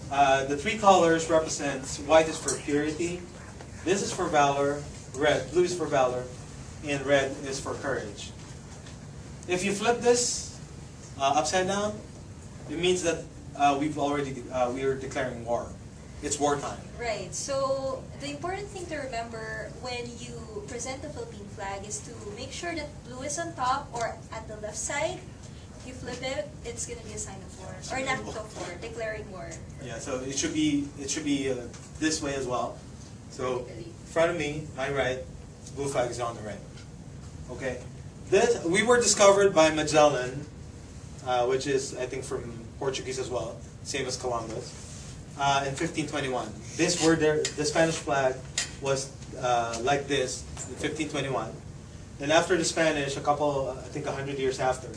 The three colors represents white is for purity, this is for valor, blue is for valor, and red is for courage. If you flip this upside down, it means that we are declaring war. It's wartime. Right. So the important thing to remember when you present the Philippine flag is to make sure that blue is on top or at the left side. If you flip it, it's going to be a sign of war, or an act of war, declaring war. Yeah. So it should be this way as well. So in front of me, my right, blue flag is on the right. Okay. This we were discovered by Magellan, which is I think from Portuguese as well, same as Columbus, in 1521. The Spanish flag was like this in 1521. Then after the Spanish, I think 100 years after,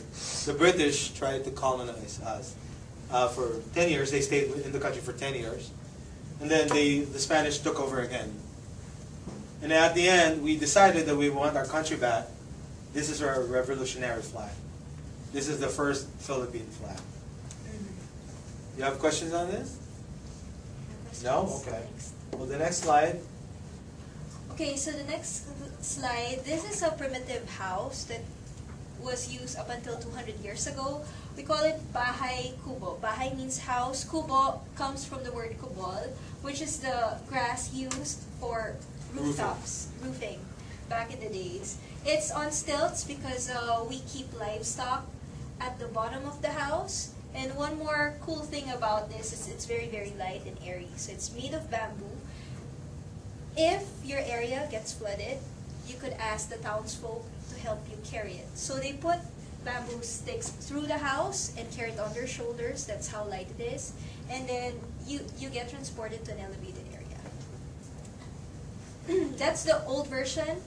the British tried to colonize us. For 10 years, they stayed in the country for 10 years. And then the Spanish took over again. And at the end, we decided that we want our country back. This is our revolutionary flag. This is the first Philippine flag. You have questions on this? No? Okay. Well, the next slide. Okay, so the next slide, this is a primitive house that was used up until 200 years ago. We call it Bahay Kubo. Bahay means house. Kubo comes from the word kubol, which is the grass used for rooftops, roofing, back in the days. It's on stilts because we keep livestock at the bottom of the house. And one more cool thing about this is it's very, very light and airy. So it's made of bamboo. If your area gets flooded, you could ask the townsfolk to help you carry it. So they put bamboo sticks through the house and carry it on their shoulders. That's how light it is. And then you get transported to an elevated area. That's the old version.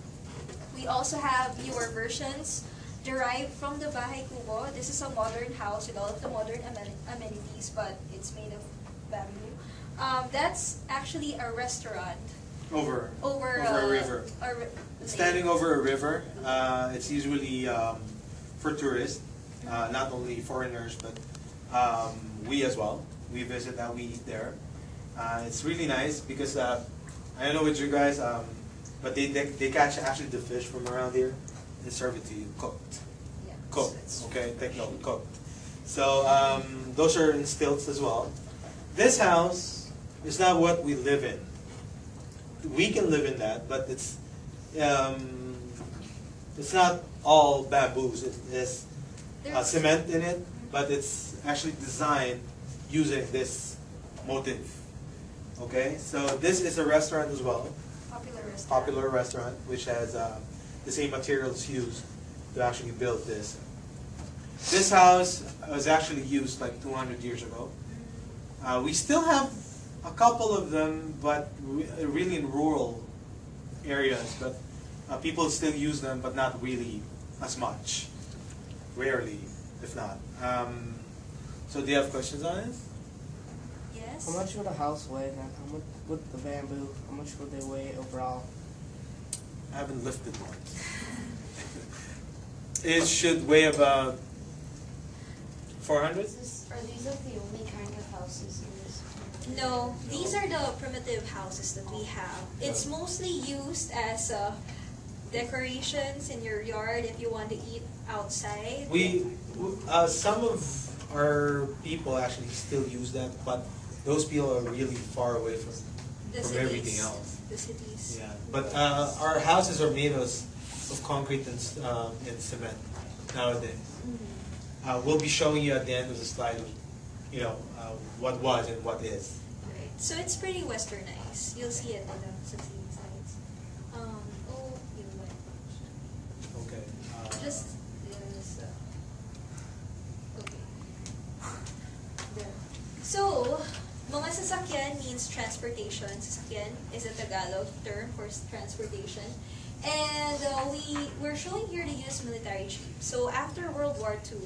We also have newer versions derived from the Bahay Kubo. This is a modern house with all of the modern amenities, but it's made of bamboo. That's actually a restaurant. Over a river. Standing over a river. It's usually for tourists, not only foreigners, but we as well. We visit that, we eat there. It's really nice because I don't know with you guys, but they catch actually the fish from around here and serve it to you cooked. Yeah, cooked. Okay, take note, cooked. So those are in stilts as well. This house is not what we live in. We can live in that, but it's not all bamboos. It has cement in it, but it's actually designed using this motif. Okay, so this is a restaurant as well. Popular restaurant, which has the same materials used to actually build this. This house was actually used like 200 years ago. We still have a couple of them, but really in rural areas. But people still use them, but not really as much. Rarely, if not. So do you have questions on it? Yes. How much would a house weigh? And how much would the bamboo? How much would they weigh overall? I haven't lifted one. It should weigh about 400. Are these like the only kind of houses in this? No, these are the primitive houses that we have. It's mostly used as decorations in your yard if you want to eat outside. Some of our people actually still use that, but those people are really far away from everything else. The cities. Yeah, but our houses are made of concrete and cement nowadays. Mm-hmm. We'll be showing you at the end of the slide, what was and what is. Right. So it's pretty westernized. You'll see it in the succeeding slides. You went. Okay. Just this. Okay. There. So, mga sasakyan means transportation. Sasakyan is a Tagalog term for transportation. And we're showing here the U.S. military jeep. So after World War II,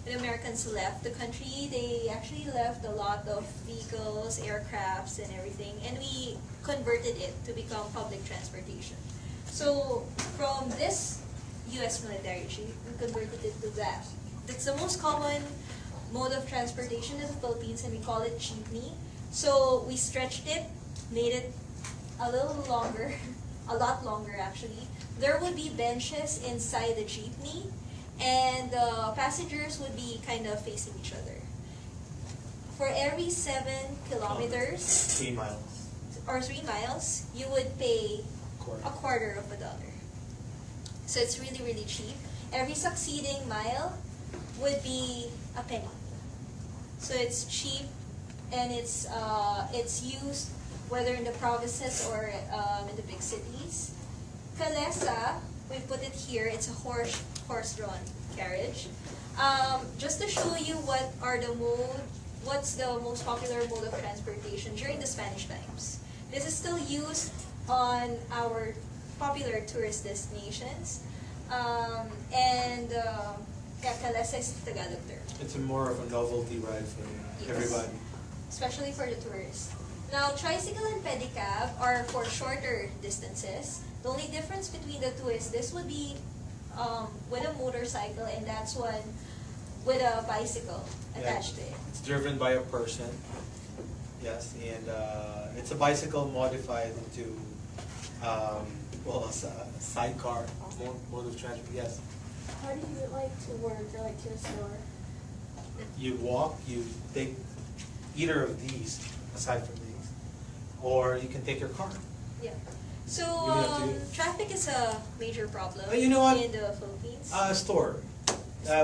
when Americans left the country, they actually left a lot of vehicles, aircrafts, and everything, and we converted it to become public transportation. So from this U.S. military jeep, we converted it to that. It's the most common mode of transportation in the Philippines, and we call it jeepney. So we stretched it, made it a little longer, a lot longer actually. There would be benches inside the jeepney, and passengers would be kind of facing each other. For every 7 kilometers 3 miles. or 3 miles, you would pay a quarter of a dollar. So it's really, really cheap. Every succeeding mile would be a penny. So it's cheap, and it's used whether in the provinces or in the big cities. Kalesa, we put it here. It's a horse-drawn carriage. Just to show you what's the most popular mode of transportation during the Spanish times. This is still used on our popular tourist destinations, and Kalesa is the Tagalog term. It's more of a novelty ride for Yes. everybody. Especially for the tourists. Now, tricycle and pedicab are for shorter distances. The only difference between the two is this would be with a motorcycle, and that's one with a bicycle attached to it. It's driven by a person. Yes, and it's a bicycle modified into a sidecar mode of transport. Yes. How do you like to work or like to the store? You walk, you take either of these, aside from these, or you can take your car. Yeah. So, You have to- traffic is a major problem But you know what? in the Philippines. Store.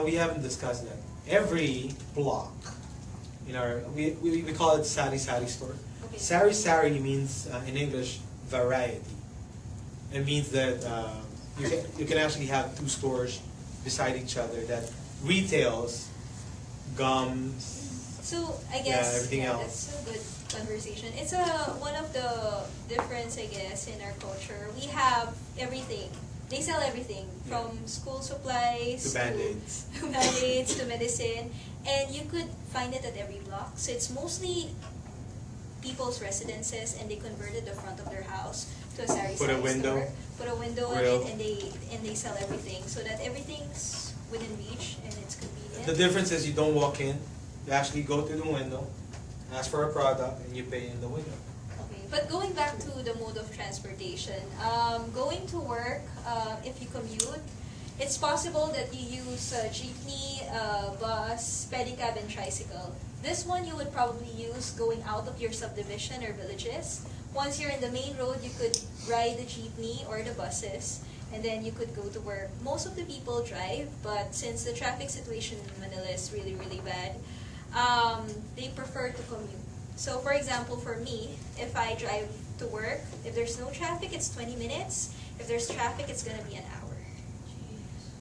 We haven't discussed that. Every block, we call it sari-sari store. Okay. Sari-sari means, in English, variety. It means that you can actually have 2 stores beside each other that retails gums. So I guess everything else. that's a good conversation. It's one of the difference, I guess, in our culture. We have everything. They sell everything from school supplies To Band-Aids. to Band-Aids to medicine, and you could find it at every block. So it's mostly people's residences, and they converted the front of their house to a sari-sari Put a window, store. Put a window grill. on it, and they sell everything so that everything's within reach and it's convenient. The difference is you don't walk in. You actually go to the window, ask for a product, and you pay in the window. Okay, but going back to the mode of transportation, going to work, if you commute, it's possible that you use jeepney, bus, pedicab, and tricycle. This one you would probably use going out of your subdivision or villages. Once you're in the main road, you could ride the jeepney or the buses, and then you could go to work. Most of the people drive, but since the traffic situation in Manila is really, really bad, they prefer to commute. So for example, for me, if I drive to work, if there's no traffic, it's 20 minutes. If there's traffic, it's going to be an hour.